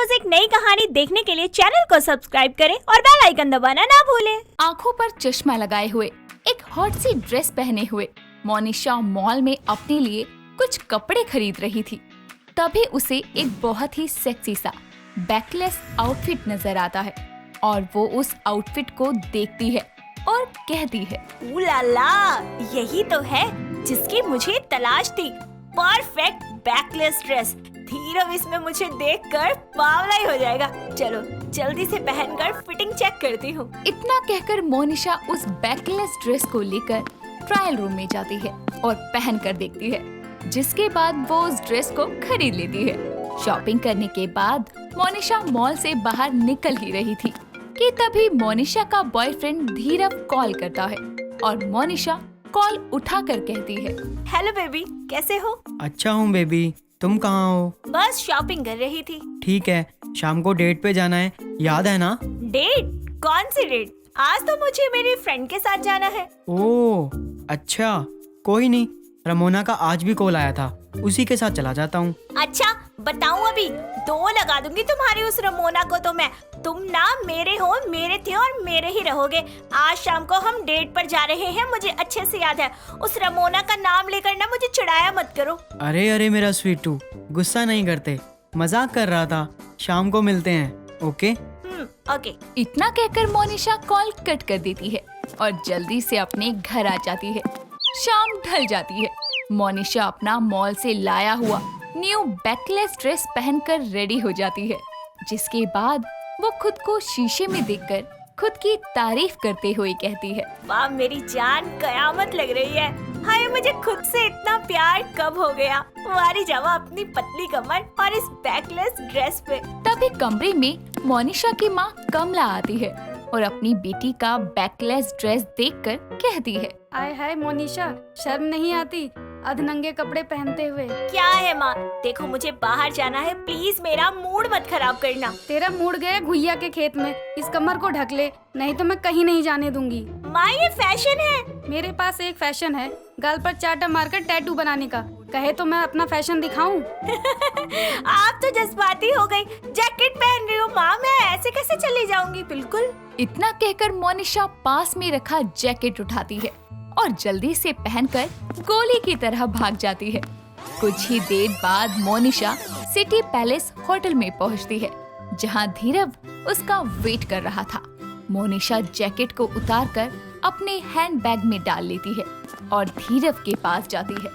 रोज एक नई कहानी देखने के लिए चैनल को सब्सक्राइब करें और बेल आइकन दबाना ना भूलें। आँखों पर चश्मा लगाए हुए, एक हॉट सी ड्रेस पहने हुए मोनिशा मॉल में अपने लिए कुछ कपड़े खरीद रही थी। तभी उसे एक बहुत ही सेक्सी सा बैकलेस आउटफिट नजर आता है और वो उस आउटफिट को देखती है और कहती है, उलाला, यही तो है जिसकी मुझे तलाश थी। Perfect backless dress. धीरव इसमें मुझे देखकर बावला ही हो जाएगा। चलो जल्दी से पहनकर फिटिंग चेक करती हूँ। इतना कहकर मोनिशा उस बैकलेस ड्रेस को लेकर ट्रायल रूम में जाती है और पहन कर देखती है, जिसके बाद वो उस ड्रेस को खरीद लेती है। शॉपिंग करने के बाद मोनिशा मॉल से बाहर निकल ही रही थी कि तभी मोनिशा का बॉयफ्रेंड धीरव कॉल करता है और मोनिशा कॉल उठाकर कहती है, हेलो बेबी, कैसे हो? अच्छा हूँ बेबी, तुम कहाँ हो? बस शॉपिंग कर रही थी। ठीक है, शाम को डेट पे जाना है, याद है ना? डेट? कौन सी डेट? आज तो मुझे मेरी फ्रेंड के साथ जाना है। ओह अच्छा, कोई नहीं, रमोना का आज भी कॉल आया था, उसी के साथ चला जाता हूँ। अच्छा बताऊँ, अभी 2 लगा दूंगी तुम्हारी उस रमोना को तो मैं। तुम ना मेरे हो, मेरे थे और मेरे ही रहोगे। आज शाम को हम डेट पर जा रहे हैं, मुझे अच्छे से याद है। उस रमोना का नाम लेकर ना मुझे चिढ़ाया मत करो। अरे अरे मेरा स्वीटू, गुस्सा नहीं करते, मजाक कर रहा था। शाम को मिलते हैं, ओके? ओके। इतना कहकर मोनिशा कॉल कट कर देती है और जल्दी से अपने घर आ जाती है। शाम ढल जाती है। मोनिशा अपना मॉल से लाया हुआ न्यू बैकलेस ड्रेस पहनकर रेडी हो जाती है, जिसके बाद वो खुद को शीशे में देखकर खुद की तारीफ करते हुए कहती है, वाह मेरी जान, कयामत लग रही है। हाय, मुझे खुद से इतना प्यार कब हो गया। वारी जावा अपनी पतली कमर और इस बैकलेस ड्रेस पे। तभी कमरे में मोनिशा की माँ कमला आती है और अपनी बेटी का बैकलेस ड्रेस देखकर कहती है, आय हाय मोनिशा, शर्म नहीं आती अधनंगे कपड़े पहनते हुए? क्या है माँ, देखो मुझे बाहर जाना है, प्लीज मेरा मूड मत खराब करना। तेरा मूड गया घुइया के खेत में, इस कमर को ढक ले, नहीं तो मैं कहीं नहीं जाने दूंगी। माँ ये फैशन है। मेरे पास एक फैशन है, गाल पर चाटा मारकर टैटू बनाने का। कहे तो मैं अपना फैशन दिखाऊं? आप तो जज्बाती हो गई। जैकेट पहन रही हो माँ, मैं ऐसे कैसे चली जाऊंगी? बिल्कुल। इतना कहकर मोनिशा पास में रखा जैकेट उठाती है और जल्दी से पहनकर गोली की तरह भाग जाती है। कुछ ही देर बाद मोनिशा सिटी पैलेस होटल में पहुंचती है, जहां धीरव उसका वेट कर रहा था। मोनिशा जैकेट को उतारकर अपने हैंडबैग में डाल लेती है और धीरव के पास जाती है,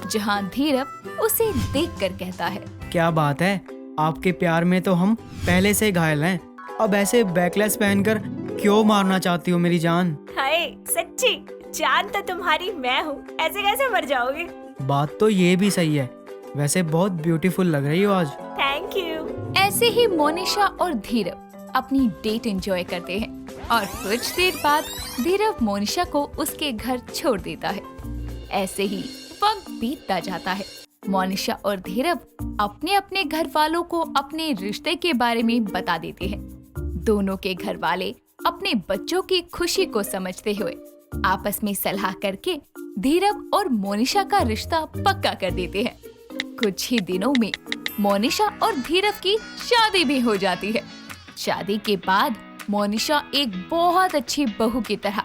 जहां धीरव उसे देखकर कहता है, क्या बात है, आपके प्यार में तो हम पहले से घायल हैं, अब ऐसे बैकलेस पहनकर क्यों मारना चाहती हो मेरी जान? हाय सच्ची, जान तो तुम्हारी मैं हूँ, ऐसे कैसे मर जाओगे? बात तो ये भी सही है, वैसे बहुत ब्यूटीफुल लग रही हो आज। Thank you. ऐसे ही मोनिशा और धीरव अपनी डेट एंजॉय करते हैं और कुछ देर बाद धीरव मोनिशा को उसके घर छोड़ देता है। ऐसे ही वक्त बीतता जाता है। मोनिशा और धीरव अपने अपने घर वालों को अपने रिश्ते के बारे में बता देते हैं। दोनों के घर वाले अपने बच्चों की खुशी को समझते हुए आपस में सलाह करके धीरव और मोनिशा का रिश्ता पक्का कर देते हैं। कुछ ही दिनों में मोनिशा और धीरव की शादी भी हो जाती है। शादी के बाद मोनिशा एक बहुत अच्छी बहू की तरह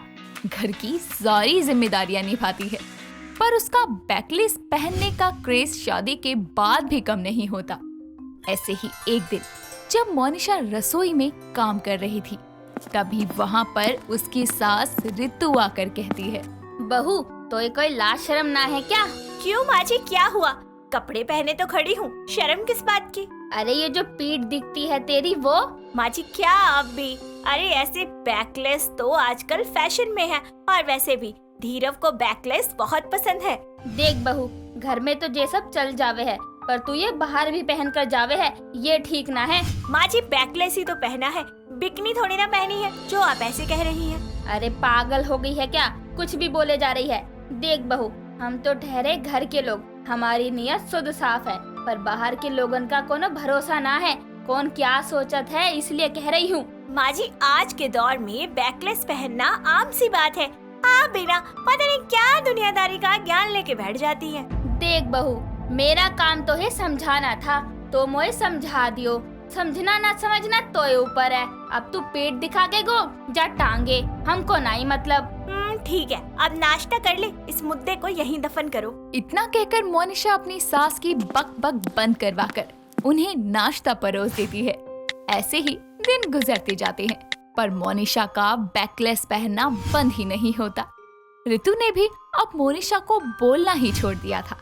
घर की सारी जिम्मेदारियां निभाती है, पर उसका बैकलेस पहनने का क्रेज शादी के बाद भी कम नहीं होता। ऐसे ही एक दिन जब मोनिशा रसोई में काम कर रही थी, तभी वहाँ पर उसकी सास रितु आकर कहती है, बहू तो कोई लाज शर्म ना है क्या? क्यों माँ जी, क्या हुआ? कपड़े पहने तो खड़ी हूँ, शर्म किस बात की? अरे ये जो पीठ दिखती है तेरी वो। माँ जी क्या आप भी? अरे ऐसे बैकलेस तो आजकल फैशन में है, और वैसे भी धीरव को बैकलेस बहुत पसंद है। देख बहू, घर में तो ये सब चल जावे है, पर तू ये बाहर भी पहन कर जावे है, ये ठीक ना है। माँ जी बैकलेस ही तो पहना है, बिकनी थोड़ी ना पहनी है जो आप ऐसे कह रही हैं। अरे पागल हो गई है क्या? कुछ भी बोले जा रही है। देख बहू, हम तो ठहरे घर के लोग, हमारी नियत शुद्ध साफ है, पर बाहर के लोगन का कोनो भरोसा ना है, कौन क्या सोचत है, इसलिए कह रही हूँ। माँ जी आज के दौर में बैकलेस पहनना आम सी बात है, आप बिना पता नहीं क्या दुनियादारी का ज्ञान लेके बैठ जाती है। देख बहू, मेरा काम तो है समझाना था, तो मोए समझा दियो, समझना ना समझना तो ये ऊपर है। अब तू पेट दिखा के गो जा टांगे, हमको नहीं मतलब। ठीक है, अब नाश्ता कर ले, इस मुद्दे को यहीं दफन करो। इतना कहकर मोनिशा अपनी सास की बक बक बंद करवाकर उन्हें नाश्ता परोस देती है। ऐसे ही दिन गुजरते जाते हैं, पर मोनिशा का बैकलेस पहनना बंद ही नहीं होता। ऋतु ने भी अब मोनिशा को बोलना ही छोड़ दिया था।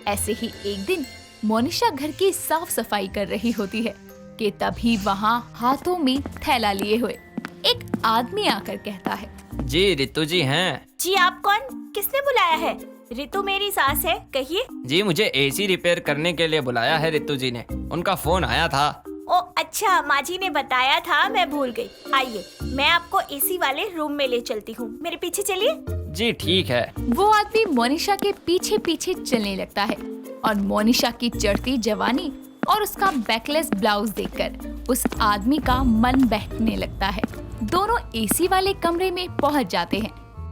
ऐसे ही एक दिन मोनिशा घर की साफ सफाई कर रही होती है कि तभी वहाँ हाथों में थैला लिए हुए एक आदमी आकर कहता है, जी ऋतु जी हैं। जी आप कौन? किसने बुलाया है? ऋतु मेरी सास है, कहिए। जी मुझे एसी रिपेयर करने के लिए बुलाया है ऋतु जी ने, उनका फोन आया था। ओ अच्छा, माँ जी ने बताया था, मैं भूल गई। आइए, मैं आपको एसी वाले रूम में ले चलती हूँ, मेरे पीछे चलिए। जी ठीक है। वो आदमी मोनिशा के पीछे पीछे चलने लगता है और मोनिशा की चढ़ती जवानी और उसका बैकलेस ब्लाउज देखकर उस आदमी का मन बहकने लगता है। दोनों एसी वाले कमरे में पहुंच जाते हैं।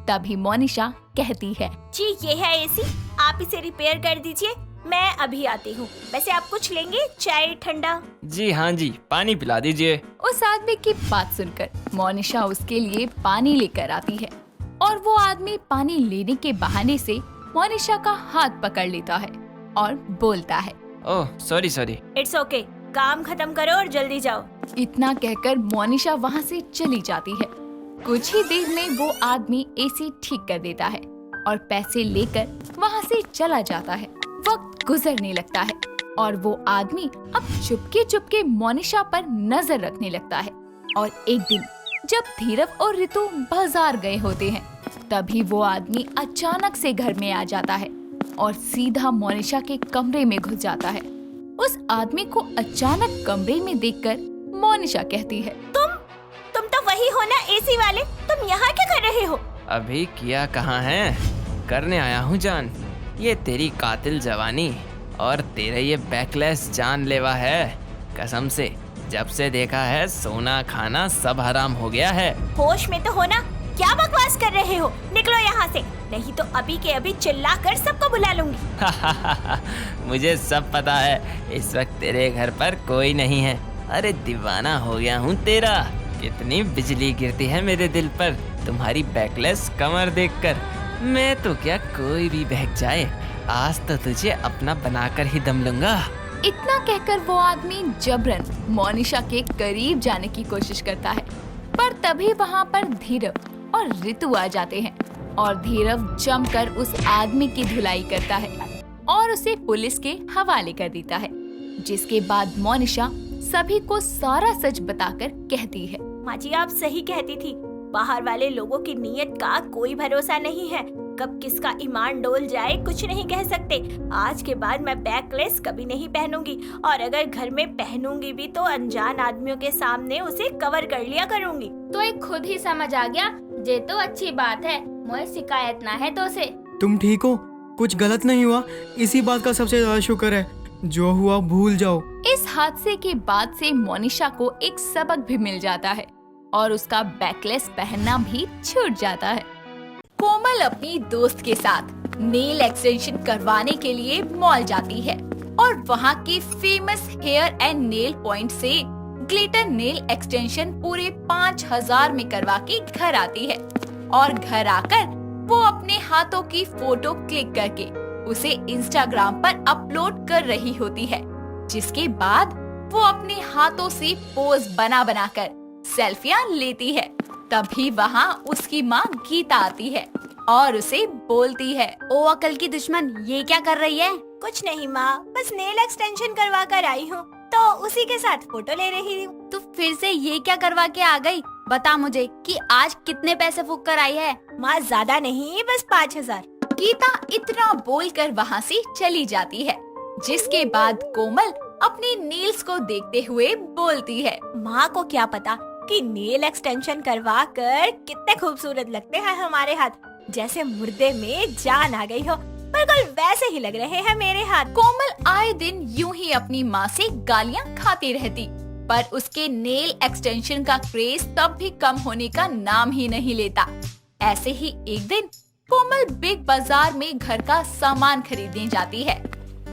तभी मोनिशा कहती है, जी ये है एसी, आप इसे रिपेयर कर दीजिए, मैं अभी आती हूँ। वैसे आप कुछ लेंगे, चाय ठंडा? जी हाँ जी, पानी पिला दीजिए। उस आदमी की बात सुनकर मोनिशा उसके लिए पानी लेकर आती है और वो आदमी पानी लेने के बहाने से मोनिशा का हाथ पकड़ लेता है और बोलता है, ओह सॉरी। इट्स ओके, काम खत्म करो और जल्दी जाओ। इतना कहकर मोनिशा वहाँ से चली जाती है। कुछ ही देर में वो आदमी एसी ठीक कर देता है और पैसे लेकर वहाँ से चला जाता है। वक्त गुजरने लगता है और वो आदमी अब चुपके चुपके मोनिशा पर नजर रखने लगता है। और एक दिन जब धीरव और ऋतु बाजार गए होते हैं, तभी वो आदमी अचानक से घर में आ जाता है और सीधा मोनिशा के कमरे में घुस जाता है। उस आदमी को अचानक कमरे में देखकर मोनिशा कहती है, तुम तो वही हो ना एसी वाले, तुम यहाँ क्या कर रहे हो? अभी किया कहाँ है, करने आया हूँ जान। ये तेरी कातिल जवानी और तेरे ये बैकलेस जानलेवा है। कसम से जब से देखा है सोना खाना सब हराम हो गया है। होश में तो हो ना, क्या बकवास कर रहे हो? निकलो यहाँ से, नहीं तो अभी के अभी चिल्ला कर सबको बुला लूंगी। मुझे सब पता है, इस वक्त तेरे घर पर कोई नहीं है। अरे दीवाना हो गया हूँ तेरा। कितनी बिजली गिरती है मेरे दिल पर तुम्हारी बैकलेस कमर देखकर। मैं तो क्या, कोई भी बहक जाए, आज तो तुझे अपना बनाकर ही दम लूंगा। इतना कहकर वो आदमी जबरन मोनिशा के करीब जाने की कोशिश करता है, पर तभी वहाँ पर धीरव और ऋतु आ जाते हैं और धीरव जमकर उस आदमी की धुलाई करता है और उसे पुलिस के हवाले कर देता है। जिसके बाद मोनिशा सभी को सारा सच बताकर कहती है, माँ जी आप सही कहती थी, बाहर वाले लोगों की नीयत का कोई भरोसा नहीं है, कब किसका ईमान डोल जाए कुछ नहीं कह सकते। आज के बाद मैं बैकलेस कभी नहीं पहनूंगी, और अगर घर में पहनूंगी भी तो अनजान आदमियों के सामने उसे कवर कर लिया करूंगी। तो एक खुद ही समझ आ गया, ये तो अच्छी बात है, मोए शिकायत ना है तो से। तुम ठीक हो? कुछ गलत नहीं हुआ? इसी बात का सबसे ज्यादा शुक्र है, जो हुआ भूल जाओ। इस हादसे के बाद से मोनिशा को एक सबक भी मिल जाता है और उसका बैकलेस पहनना भी छूट जाता है। कोमल अपनी दोस्त के साथ नेल एक्सटेंशन करवाने के लिए मॉल जाती है और वहाँ के famous hair and nail point से ग्लिटर नेल एक्सटेंशन पूरे 5000 में करवा के घर आती है और घर आकर वो अपने हाथों की फोटो क्लिक करके उसे इंस्टाग्राम पर अपलोड कर रही होती है। जिसके बाद वो अपने हाथों से पोज बना बनाकर सेल्फियां लेती है। तभी वहाँ उसकी माँ गीता आती है और उसे बोलती है, ओ अकल की दुश्मन, ये क्या कर रही है? कुछ नहीं माँ, बस नेल एक्सटेंशन करवा कर आई हूँ, तो उसी के साथ फोटो ले रही हूँ। तू फिर से ये क्या करवा के आ गई? बता मुझे कि आज कितने पैसे फूक कर आई है? माँ ज्यादा नहीं, बस 5000। गीता इतना बोलकर वहाँ से चली जाती है। जिसके बाद कोमल अपने नेल्स को देखते हुए बोलती है, माँ को क्या पता कि नेल एक्सटेंशन करवा कर कितने खूबसूरत लगते हैं हमारे हाथ, जैसे मुर्दे में जान आ गई हो। बिल्कुल वैसे ही लग रहे हैं मेरे हाथ। कोमल आए दिन यूं ही अपनी माँ से गालियाँ खाती रहती, पर उसके नेल एक्सटेंशन का क्रेज तब भी कम होने का नाम ही नहीं लेता। ऐसे ही एक दिन कोमल बिग बाजार में घर का सामान खरीदने जाती है।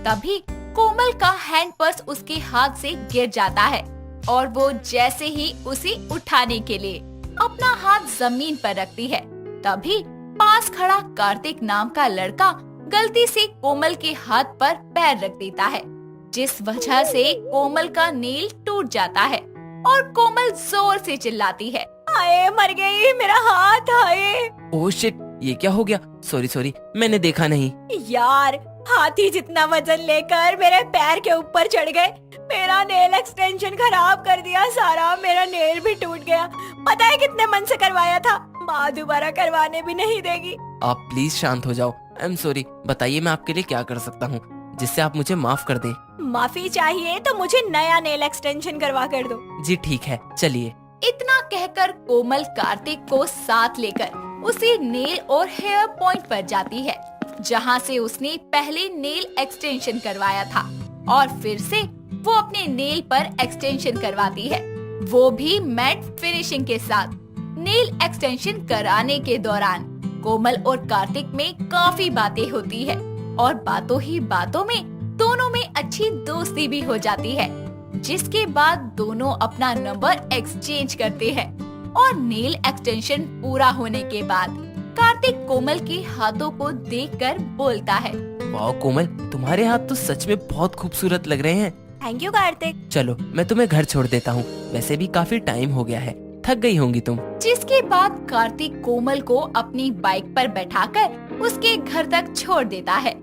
तभी कोमल का हैंड पर्स उसके हाथ से गिर जाता है और वो जैसे ही उसे उठाने के लिए अपना हाथ जमीन पर रखती है, तभी पास खड़ा कार्तिक नाम का लड़का गलती से कोमल के हाथ पर पैर रख देता है, जिस वजह से कोमल का नेल टूट जाता है और कोमल जोर से चिल्लाती है। हाय मर गई, मेरा हाथ, हाय। ओह शिट, ये क्या हो गया? सॉरी, मैंने देखा नहीं। यार, हाथी जितना वजन लेकर मेरे पैर के ऊपर चढ़ गए, मेरा नेल एक्सटेंशन खराब कर दिया सारा, मेरा नेल भी टूट गया। पता है कितने मन से करवाया था, माँ दोबारा करवाने भी नहीं देगी। आप प्लीज शांत हो जाओ। आई एम सॉरी, बताइए मैं आपके लिए क्या कर सकता हूँ जिससे आप मुझे माफ कर दें। माफी चाहिए तो मुझे नया नेल एक्सटेंशन करवा कर दो। जी ठीक है, चलिए। इतना कहकर कोमल कार्तिक को साथ लेकर उसी नेल और हेयर पॉइंट पर जाती है, जहां से उसने पहले नेल एक्सटेंशन करवाया था, और फिर से वो अपने नेल पर एक्सटेंशन करवाती है, वो भी मैट फिनिशिंग के साथ। नेल एक्सटेंशन कराने के दौरान कोमल और कार्तिक में काफी बातें होती है, और बातों ही बातों में दोनों में अच्छी दोस्ती भी हो जाती है, जिसके बाद दोनों अपना नंबर एक्सचेंज करते हैं। और नेल एक्सटेंशन पूरा होने के बाद कार्तिक कोमल के हाथों को देखकर बोलता है, वाह कोमल, तुम्हारे हाथ तो सच में बहुत खूबसूरत लग रहे हैं। Thank you Kartik. चलो मैं तुम्हें घर छोड़ देता हूँ, वैसे भी काफी टाइम हो गया है, थक गई होंगी तुम। जिसके बाद कार्तिक कोमल को अपनी बाइक पर बैठाकर उसके घर तक छोड़ देता है।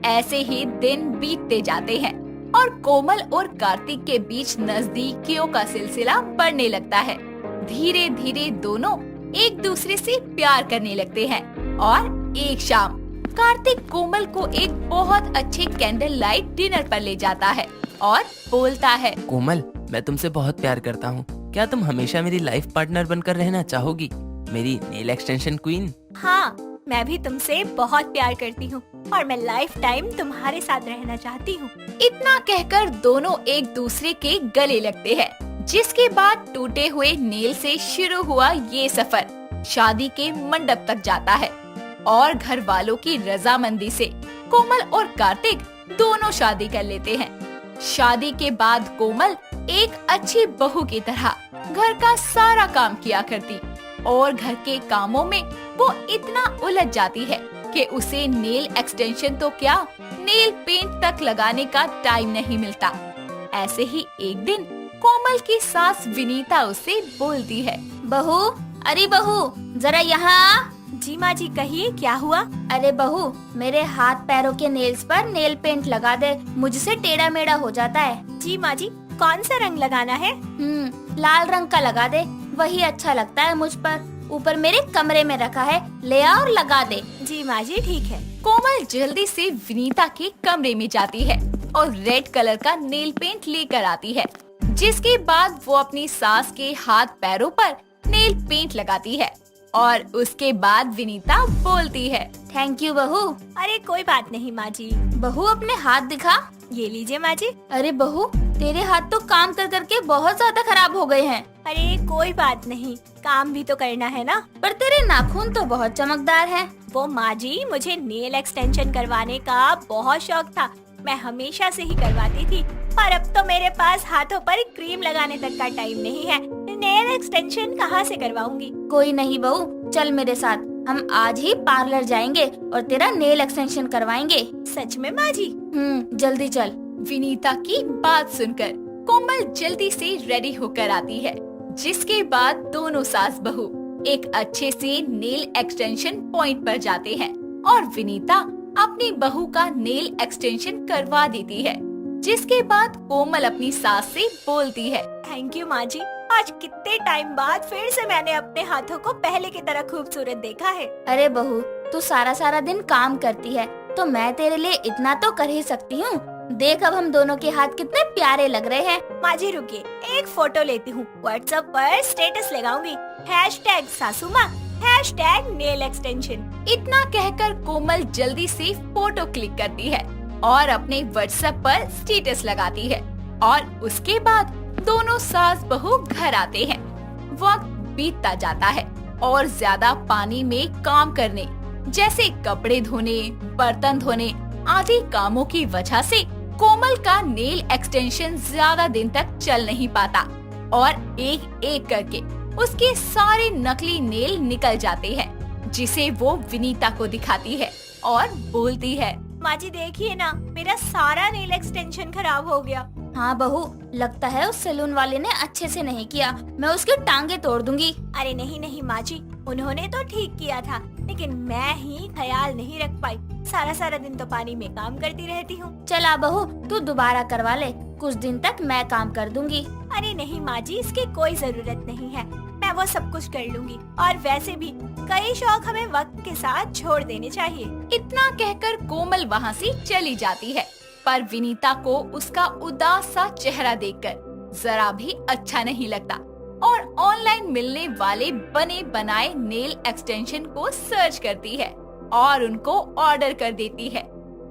ऐसे ही दिन बीतते जाते हैं और कोमल और कार्तिक के बीच नजदीकियों का सिलसिला बढ़ने लगता है। धीरे धीरे दोनों एक दूसरे से प्यार करने लगते हैं, और एक शाम कार्तिक कोमल को एक बहुत अच्छे कैंडल लाइट डिनर पर ले जाता है और बोलता है, कोमल, मैं तुमसे बहुत प्यार करता हूँ, क्या तुम हमेशा मेरी लाइफ पार्टनर बनकर रहना चाहोगी, मेरी नेल एक्सटेंशन क्वीन? हाँ, मैं भी तुमसे बहुत प्यार करती हूँ और मैं लाइफ टाइम तुम्हारे साथ रहना चाहती हूँ। इतना कहकर दोनों एक दूसरे के गले लगते हैं, जिसके बाद टूटे हुए नेल से शुरू हुआ ये सफर शादी के मंडप तक जाता है, और घर वालों की रजामंदी से कोमल और कार्तिक दोनों शादी कर लेते हैं। शादी के बाद कोमल एक अच्छी बहू की तरह घर का सारा काम किया करती, और घर के कामों में वो इतना उलझ जाती है कि उसे नेल एक्सटेंशन तो क्या, नेल पेंट तक लगाने का टाइम नहीं मिलता। ऐसे ही एक दिन कोमल की सास विनीता उसे बोलती है, बहू, अरे बहू, जरा यहाँ। जी माँ जी, कहिए क्या हुआ? अरे बहू, मेरे हाथ पैरों के नेल्स पर नेल पेंट लगा दे, मुझसे टेढ़ा मेढ़ा हो जाता है। जी माँ जी, कौन सा रंग लगाना है? लाल रंग का लगा दे, वही अच्छा लगता है मुझ पर। ऊपर मेरे कमरे में रखा है, ले आ और लगा दे। जी माँ जी, ठीक है। कोमल जल्दी से विनीता के कमरे में जाती है और रेड कलर का नेल पेंट लेकर आती है, जिसके बाद वो अपनी सास के हाथ पैरों पर नेल पेंट लगाती है, और उसके बाद विनीता बोलती है, थैंक यू बहू। अरे कोई बात नहीं माँ जी। बहू अपने हाथ दिखा। ये लीजिए माँ जी। अरे बहू, तेरे हाथ तो काम कर करके बहुत ज्यादा खराब हो गए हैं। अरे कोई बात नहीं, काम भी तो करना है ना। पर तेरे नाखून तो बहुत चमकदार हैं। वो माँ जी, मुझे नेल एक्सटेंशन करवाने का बहुत शौक था, मैं हमेशा से ही करवाती थी, पर अब तो मेरे पास हाथों पर क्रीम लगाने तक का टाइम नहीं है, नेल एक्सटेंशन कहाँ से करवाऊंगी। कोई नहीं बहू, चल मेरे साथ, हम आज ही पार्लर जाएंगे और तेरा नेल एक्सटेंशन करवाएंगे। सच में माँ जी? जल्दी चल। विनीता की बात सुनकर कोमल जल्दी से रेडी होकर आती है, जिसके बाद दोनों सास बहू एक अच्छे से नेल एक्सटेंशन पॉइंट पर जाते हैं, और विनीता अपनी बहू का नेल एक्सटेंशन करवा देती है, जिसके बाद कोमल अपनी सास से बोलती है, थैंक यू माँ जी, आज कितने टाइम बाद फिर से मैंने अपने हाथों को पहले की तरह खूबसूरत देखा है। अरे बहू, तू सारा सारा दिन काम करती है, तो मैं तेरे लिए इतना तो कर ही सकती हूँ। देख अब हम दोनों के हाथ कितने प्यारे लग रहे हैं। माँ जी रुकिए, एक फोटो लेती हूँ, व्हाट्सएप पर स्टेटस लगाऊंगी, #सासू माँ, #नेल एक्सटेंशन। इतना कहकर कोमल जल्दी से फोटो क्लिक करती है और अपने व्हाट्सएप पर स्टेटस लगाती है, और उसके बाद दोनों सास बहू घर आते हैं। वक्त बीतता जाता है और ज्यादा पानी में काम करने जैसे कपड़े धोने, बर्तन धोने आदि कामों की वजह से कोमल का नेल एक्सटेंशन ज्यादा दिन तक चल नहीं पाता, और एक एक करके उसके सारे नकली नेल निकल जाते हैं, जिसे वो विनीता को दिखाती है और बोलती है, माँ जी देखिए ना, मेरा सारा नेल एक्सटेंशन खराब हो गया। हाँ बहू, लगता है उस सैलून वाले ने अच्छे से नहीं किया, मैं उसकी टांगे तोड़ दूंगी। अरे नहीं नहीं माँ जी, उन्होंने तो ठीक किया था, लेकिन मैं ही ख्याल नहीं रख पाई। सारा सारा दिन तो पानी में काम करती रहती हूँ। चला बहू, तू दोबारा करवा ले, कुछ दिन तक मैं काम कर दूंगी। अरे नहीं माँ जी, इसकी कोई जरूरत नहीं है, मैं वो सब कुछ कर लूंगी। और वैसे भी कई शौक हमें वक्त के साथ छोड़ देने चाहिए। इतना कहकर कोमल वहाँ से चली जाती है, पर विनीता को उसका उदास सा चेहरा देखकर जरा भी अच्छा नहीं लगता और ऑनलाइन मिलने वाले बने बनाए नेल एक्सटेंशन को सर्च करती है और उनको ऑर्डर कर देती है।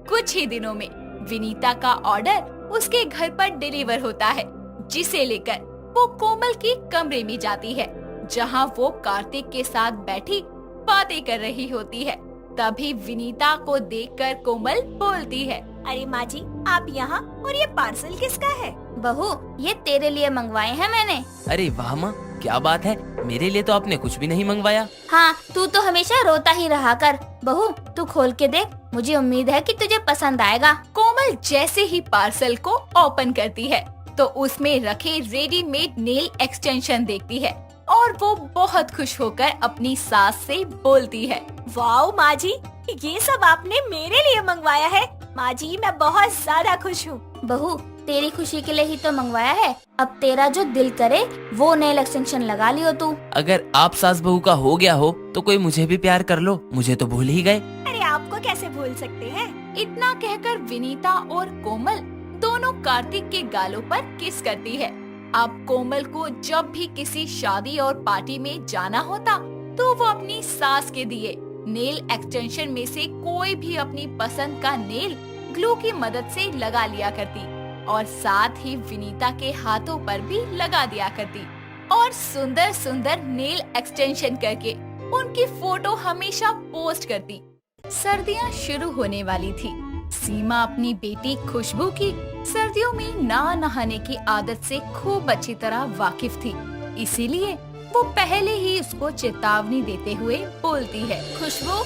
कुछ ही दिनों में विनीता का ऑर्डर उसके घर पर डिलीवर होता है, जिसे लेकर वो कोमल के कमरे में जाती है, जहां वो कार्तिक के साथ बैठी बातें कर रही होती है। तभी विनीता को देखकर कोमल बोलती है, अरे माँ जी, आप यहाँ, और ये पार्सल किसका है? बहू, ये तेरे लिए मंगवाए हैं मैंने। अरे वाह माँ, क्या बात है, मेरे लिए तो आपने कुछ भी नहीं मंगवाया। हाँ, तू तो हमेशा रोता ही रहा कर। बहू, तू खोल के देख, मुझे उम्मीद है कि तुझे पसंद आएगा। कोमल जैसे ही पार्सल को ओपन करती है तो उसमें रखे रेडीमेड नेल एक्सटेंशन देखती है और वो बहुत खुश होकर अपनी सास से बोलती है, वाओ माँ जी, ये सब आपने मेरे लिए मंगवाया है। माँ जी, मैं बहुत ज्यादा खुश हूँ। बहू, तेरी खुशी के लिए ही तो मंगवाया है। अब तेरा जो दिल करे वो नेल एक्सटेंशन लगा लियो तू। अगर आप सास बहू का हो गया हो तो कोई मुझे भी प्यार कर लो, मुझे तो भूल ही गए। अरे आपको कैसे भूल सकते हैं? इतना कहकर विनीता और कोमल दोनों कार्तिक के गालों पर किस करती है। अब कोमल को जब भी किसी शादी और पार्टी में जाना होता तो वो अपनी सास के दिए नेल एक्सटेंशन में से कोई भी अपनी पसंद का नेल ग्लू की मदद से लगा लिया करती और साथ ही विनीता के हाथों पर भी लगा दिया करती और सुंदर सुंदर नेल एक्सटेंशन करके उनकी फोटो हमेशा पोस्ट करती। सर्दियाँ शुरू होने वाली थी। सीमा अपनी बेटी खुशबू की सर्दियों में ना नहाने की आदत से खूब अच्छी तरह वाकिफ थी, इसीलिए वो पहले ही उसको चेतावनी देते हुए बोलती है, खुशबू,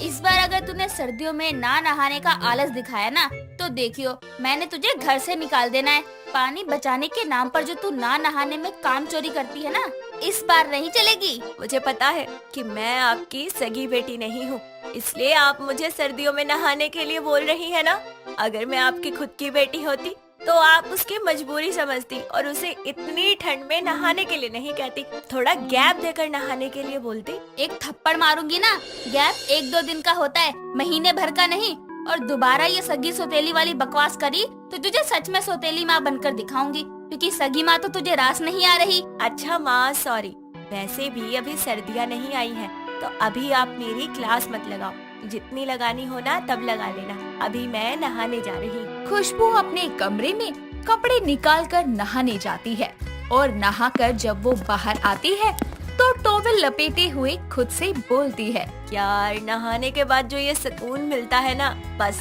इस बार अगर तूने सर्दियों में ना नहाने का आलस दिखाया ना तो देखियो, मैंने तुझे घर से निकाल देना है। पानी बचाने के नाम पर जो तू ना नहाने में काम चोरी करती है ना, इस बार नहीं चलेगी। मुझे पता है कि मैं आपकी सगी बेटी नहीं हूँ, इसलिए आप मुझे सर्दियों में नहाने के लिए बोल रही है ना। अगर मैं आपकी खुद की बेटी होती तो आप उसकी मजबूरी समझती और उसे इतनी ठंड में नहाने के लिए नहीं कहती, थोड़ा गैप देकर नहाने के लिए बोलती। एक थप्पड़ मारूंगी ना। गैप 1-2 दिन का होता है, महीने भर का नहीं। और दोबारा ये सगी सौतेली वाली बकवास करी तो तुझे सच में सौतेली माँ बनकर दिखाऊंगी, क्योंकि सगी माँ तो तुझे रास नहीं आ रही। अच्छा माँ, सॉरी, वैसे भी अभी सर्दियाँ नहीं आई हैं, तो अभी आप मेरी क्लास मत लगाओ, जितनी लगानी हो ना तब लगा लेना, अभी मैं नहाने जा रही। खुशबू अपने कमरे में कपड़े निकालकर नहाने जाती है और नहाकर जब वो बाहर आती है तो टॉवेल लपेटे हुए खुद से बोलती है, यार नहाने के बाद जो ये सुकून मिलता है ना, बस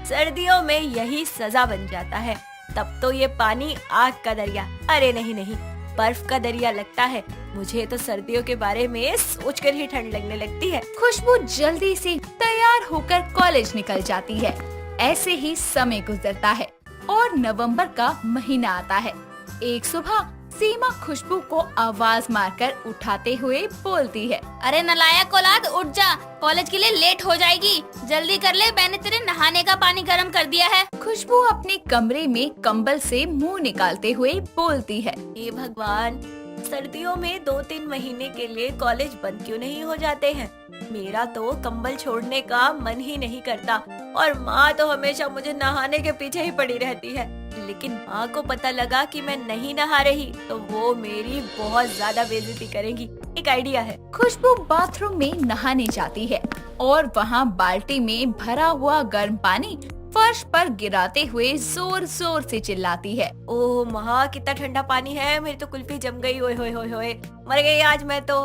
सर्दियों में यही सजा बन जाता है। तब तो ये पानी आग का दरिया, अरे नहीं नहीं, बर्फ का दरिया लगता है। मुझे तो सर्दियों के बारे में सोचकर ही ठंड लगने लगती है। खुशबू जल्दी से तैयार होकर कॉलेज निकल जाती है। ऐसे ही समय गुजरता है और नवंबर का महीना आता है। एक सुबह सीमा खुशबू को आवाज मारकर उठाते हुए बोलती है, अरे नलायक औलाद, उठ जा, कॉलेज के लिए लेट हो जाएगी, जल्दी कर ले, मैंने तेरे नहाने का पानी गर्म कर दिया है। खुशबू अपने कमरे में कंबल से मुंह निकालते हुए बोलती है, हे भगवान, सर्दियों में 2-3 महीने के लिए कॉलेज बंद क्यों नहीं हो जाते हैं? मेरा तो कंबल छोड़ने का मन ही नहीं करता और माँ तो हमेशा मुझे नहाने के पीछे ही पड़ी रहती है। लेकिन माँ को पता लगा कि मैं नहीं नहा रही तो वो मेरी बहुत ज्यादा बेइज्जती करेगी। एक आइडिया है। खुशबू बाथरूम में नहाने जाती है और वहाँ बाल्टी में भरा हुआ गर्म पानी फर्श पर गिराते हुए जोर जोर से चिल्लाती है, ओह माँ, कितना ठंडा पानी है, मेरी तो कुल्फी जम गई, ओए होए होए होए, मर गई आज मैं तो।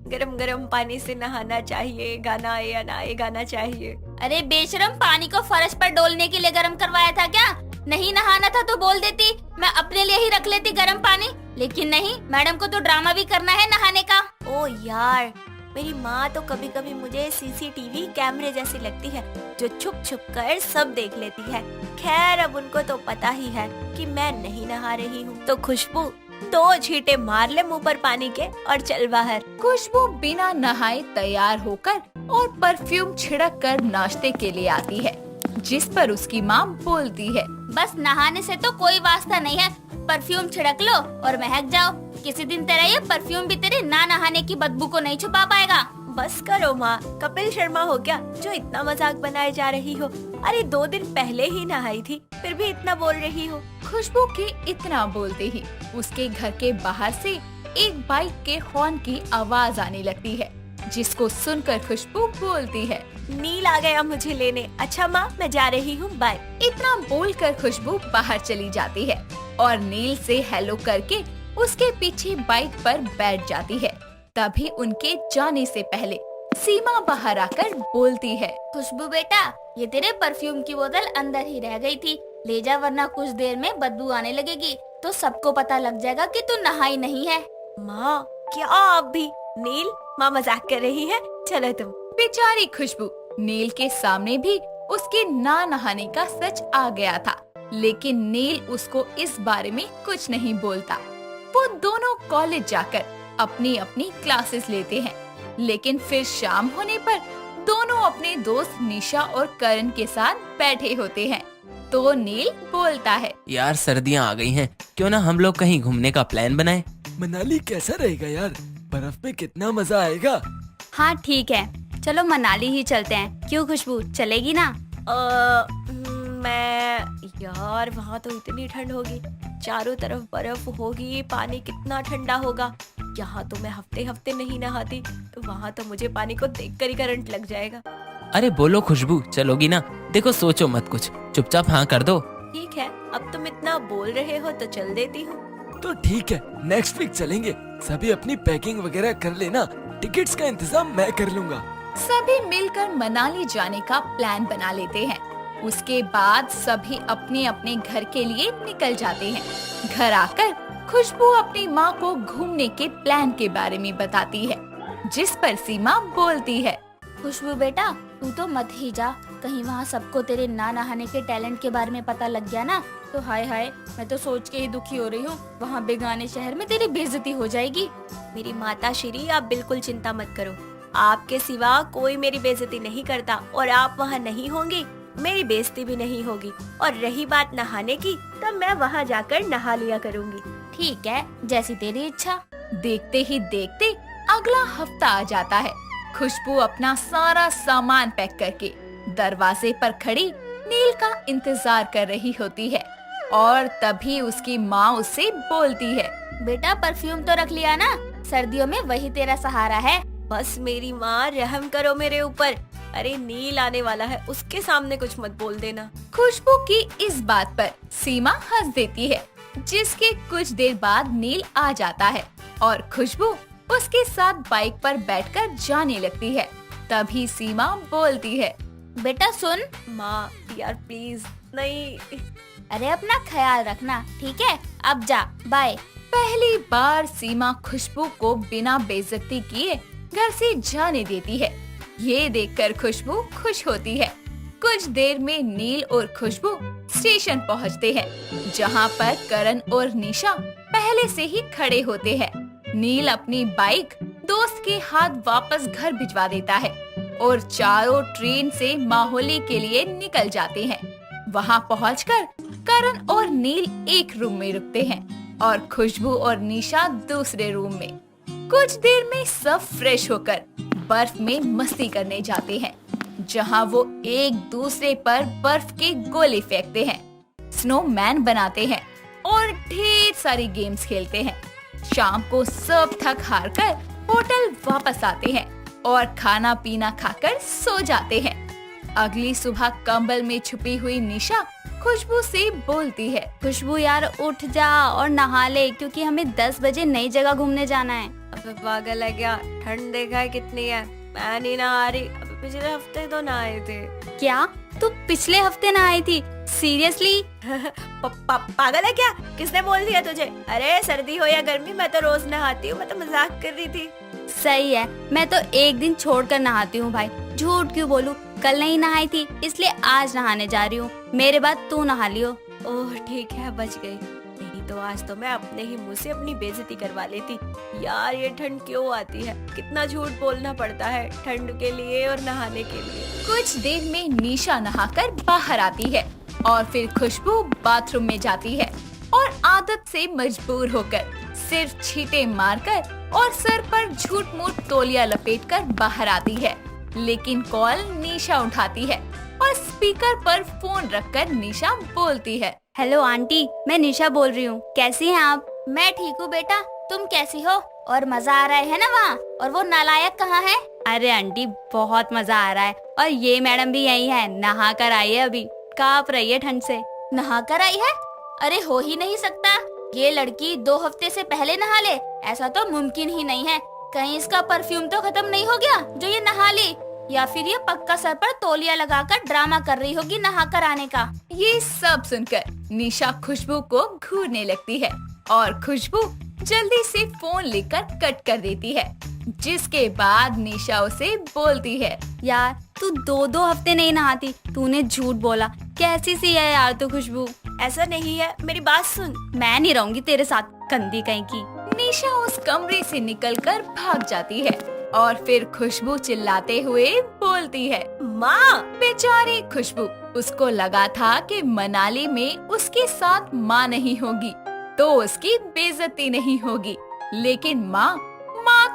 गरम गरम पानी से नहाना चाहिए, गाना आए या ना आए, गाना चाहिए। अरे बेशरम, पानी को फर्श पर डोलने के लिए गर्म करवाया था क्या? नहीं नहाना था तो बोल देती, मैं अपने लिए ही रख लेती गर्म पानी। लेकिन नहीं, मैडम को तो ड्रामा भी करना है नहाने का। ओ यार, मेरी माँ तो कभी कभी मुझे सीसीटीवी कैमरे जैसी लगती है, जो छुप छुप कर सब देख लेती है। खैर, अब उनको तो पता ही है कि मैं नहीं नहा रही हूँ। तो खुशबू, 2 छींटे मार ले मुंह पर पानी के और चल बाहर। खुशबू बिना नहाए तैयार होकर और परफ्यूम छिड़क कर नाश्ते के लिए आती है, जिस पर उसकी माँ बोलती है, बस नहाने से तो कोई वास्ता नहीं है, परफ्यूम छिड़क लो और महक जाओ। किसी दिन तेरा ये परफ्यूम भी तेरे ना नहाने की बदबू को नहीं छुपा पाएगा। बस करो माँ, कपिल शर्मा हो क्या जो इतना मजाक बनाए जा रही हो? अरे 2 दिन पहले ही नहाई थी, फिर भी इतना बोल रही हो। खुशबू के इतना बोलते ही उसके घर के बाहर से एक बाइक के हॉर्न की आवाज आने लगती है, जिसको सुनकर खुशबू बोलती है, नील आ गया मुझे लेने। अच्छा माँ, मैं जा रही हूँ, बाय। इतना बोलकर खुशबू बाहर चली जाती है और नील से हेलो करके उसके पीछे बाइक पर बैठ जाती है। तभी उनके जाने से पहले सीमा बाहर आकर बोलती है, खुशबू बेटा, ये तेरे परफ्यूम की बोतल अंदर ही रह गई थी, ले जा वरना कुछ देर में बदबू आने लगेगी तो सबको पता लग जाएगा कि तू नहाई नहीं है। माँ, क्या आप भी? नील, माँ मजाक कर रही है, चलो तुम। बेचारी खुशबू, नील के सामने भी उसके ना नहाने का सच आ गया था, लेकिन नील उसको इस बारे में कुछ नहीं बोलता। वो दोनों कॉलेज जाकर अपनी अपनी क्लासेस लेते हैं, लेकिन फिर शाम होने पर दोनों अपने दोस्त निशा और करण के साथ बैठे होते हैं। तो नील बोलता है, यार सर्दियाँ आ गई हैं, क्यों ना हम लोग कहीं घूमने का प्लान बनाएं? मनाली कैसा रहेगा यार? बर्फ में कितना मजा आएगा। हाँ ठीक है, चलो मनाली ही चलते हैं। क्यों खुशबू, चलेगी ना? मैं यार, वहाँ तो इतनी ठंड होगी, चारों तरफ बर्फ होगी, पानी कितना ठंडा होगा। यहाँ तो मैं हफ्ते हफ्ते नहीं नहाती, तो वहाँ तो मुझे पानी को देखकर ही करंट लग जाएगा। अरे बोलो खुशबू, चलोगी ना? देखो सोचो मत कुछ, चुपचाप हाँ कर दो। ठीक है, अब तुम इतना बोल रहे हो तो चल देती हूँ। तो ठीक है, नेक्स्ट वीक चलेंगे। सभी अपनी पैकिंग वगैरह कर लेना, टिकट्स का इंतजाम मैं कर लूँगा। सभी मिलकर मनाली जाने का प्लान बना लेते हैं। उसके बाद सभी अपने अपने घर के लिए निकल जाते हैं। घर आकर खुशबू अपनी माँ को घूमने के प्लान के बारे में बताती है, जिस पर सीमा बोलती है, खुशबू बेटा, तू तो मत ही जा, कहीं वहाँ सबको तेरे ना नहाने के टैलेंट के बारे में पता लग गया ना तो हाय हाय, मैं तो सोच के ही दुखी हो रही हूँ। वहाँ बेगाने शहर में तेरी बेइज्जती हो जाएगी। मेरी माता श्री, आप बिल्कुल चिंता मत करो, आपके सिवा कोई मेरी बेइज्जती नहीं करता, और आप वहाँ नहीं होंगी, मेरी बेइज्जती भी नहीं होगी। और रही बात नहाने की, तब मैं वहाँ जाकर नहा लिया करूँगी। ठीक है, जैसी तेरी इच्छा। देखते ही देखते अगला हफ्ता आ जाता है। खुशबू अपना सारा सामान पैक करके दरवाजे पर खड़ी नील का इंतजार कर रही होती है, और तभी उसकी माँ उससे बोलती है, बेटा परफ्यूम तो रख लिया ना, सर्दियों में वही तेरा सहारा है। बस मेरी माँ, रहम करो मेरे ऊपर। अरे नील आने वाला है, उसके सामने कुछ मत बोल देना। खुशबू की इस बात पर सीमा हंस देती है, जिसके कुछ देर बाद नील आ जाता है और खुशबू उसके साथ बाइक पर बैठकर जाने लगती है। तभी सीमा बोलती है, बेटा सुन। माँ यार प्लीज नहीं। अरे अपना ख्याल रखना, ठीक है? अब जा, बाय। पहली बार सीमा खुशबू को बिना बेइज्जती किए घर से जाने देती है। ये देखकर खुशबू खुश होती है। कुछ देर में नील और खुशबू स्टेशन पहुंचते हैं, जहां पर करण और निशा पहले से ही खड़े होते हैं। नील अपनी बाइक दोस्त के हाथ वापस घर भिजवा देता है और चारों ट्रेन से माहौली के लिए निकल जाते हैं। वहां पहुंचकर करण और नील एक रूम में रुकते हैं और खुशबू और निशा दूसरे रूम में। कुछ देर में सब फ्रेश होकर बर्फ में मस्ती करने जाते हैं, जहां वो एक दूसरे पर बर्फ के गोले फेंकते हैं, स्नोमैन बनाते हैं और ढेर सारी गेम्स खेलते हैं। शाम को सब थक हार कर होटल वापस आते हैं और खाना पीना खाकर सो जाते हैं। अगली सुबह कंबल में छुपी हुई निशा खुशबू से बोलती है, खुशबू यार उठ जा और नहा ले, क्योंकि हमें 10 बजे नई जगह घूमने जाना है। अबे पागल है क्या? ठंड देखा है कितनी है? मैं नहीं नहा रही, अबे पिछले हफ्ते तो नहाए थे। क्या तू पिछले हफ्ते नहाई थी, सीरियसली? पागल है क्या? किसने बोल दिया तुझे? अरे सर्दी हो या गर्मी, मैं तो रोज नहाती हूँ, मैं तो मजाक कर रही थी। सही है, मैं तो एक दिन छोड़कर नहाती हूँ भाई, झूठ क्यों बोलूं? कल नहीं नहाई थी इसलिए आज नहाने जा रही हूँ, मेरे बाद तू नहा लियो। ओह ठीक है, बच गई। नहीं तो आज तो मैं अपने ही मुंह से अपनी बेइज्जती करवा लेती। यार ये ठंड क्यों आती है, कितना झूठ बोलना पड़ता है ठंड के लिए और नहाने के लिए। कुछ देर में निशा नहाकर बाहर आती है और फिर खुशबू बाथरूम में जाती है और आदत से मजबूर होकर सिर्फ छींटे मारकर और सर पर झूठ मूठ तौलिया लपेटकर बाहर आती है। लेकिन कॉल निशा उठाती है और स्पीकर पर फोन रखकर निशा बोलती है, हेलो आंटी, मैं निशा बोल रही हूँ, कैसी हैं आप? मैं ठीक हूँ बेटा, तुम कैसी हो? और मजा आ रहा है ना वहाँ? और वो नालायक कहाँ है? अरे आंटी बहुत मजा आ रहा है, और ये मैडम भी यही है, नहा कर आई है अभी, कांप रही है ठंड से। नहा कर आई है? अरे हो ही नहीं सकता, ये लड़की 2 हफ्ते से पहले नहा ले, ऐसा तो मुमकिन ही नहीं है। कहीं इसका परफ्यूम तो खत्म नहीं हो गया जो ये नहा ली, या फिर ये पक्का सर पर तौलिया लगाकर ड्रामा कर रही होगी नहा कर आने का। ये सब सुनकर निशा खुशबू को घूरने लगती है और खुशबू जल्दी से फोन लेकर कट कर देती है, जिसके बाद निशा उसे बोलती है, यार तू 2-2 हफ्ते नहीं नहाती, तूने झूठ बोला, कैसी सी है यार तू खुशबू। ऐसा नहीं है, मेरी बात सुन। मैं नहीं रहूंगी तेरे साथ, गंदी कहीं की। निशा उस कमरे से निकलकर भाग जाती है और फिर खुशबू चिल्लाते हुए बोलती है, माँ। बेचारी खुशबू, उसको लगा था कि मनाली में उसके साथ माँ नहीं होगी तो उसकी बेइज्जती नहीं होगी, लेकिन माँ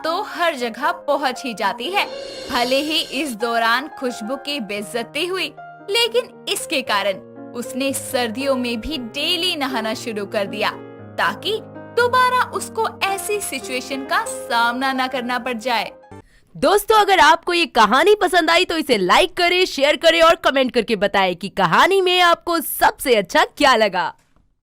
तो हर जगह पहुँच ही जाती है। भले ही इस दौरान खुशबू की बेइज्जती हुई, लेकिन इसके कारण उसने सर्दियों में भी डेली नहाना शुरू कर दिया ताकि दोबारा उसको ऐसी सिचुएशन का सामना न करना पड़ जाए। दोस्तों, अगर आपको ये कहानी पसंद आई तो इसे लाइक करें, शेयर करें और कमेंट करके बताएं कि कहानी में आपको सबसे अच्छा क्या लगा।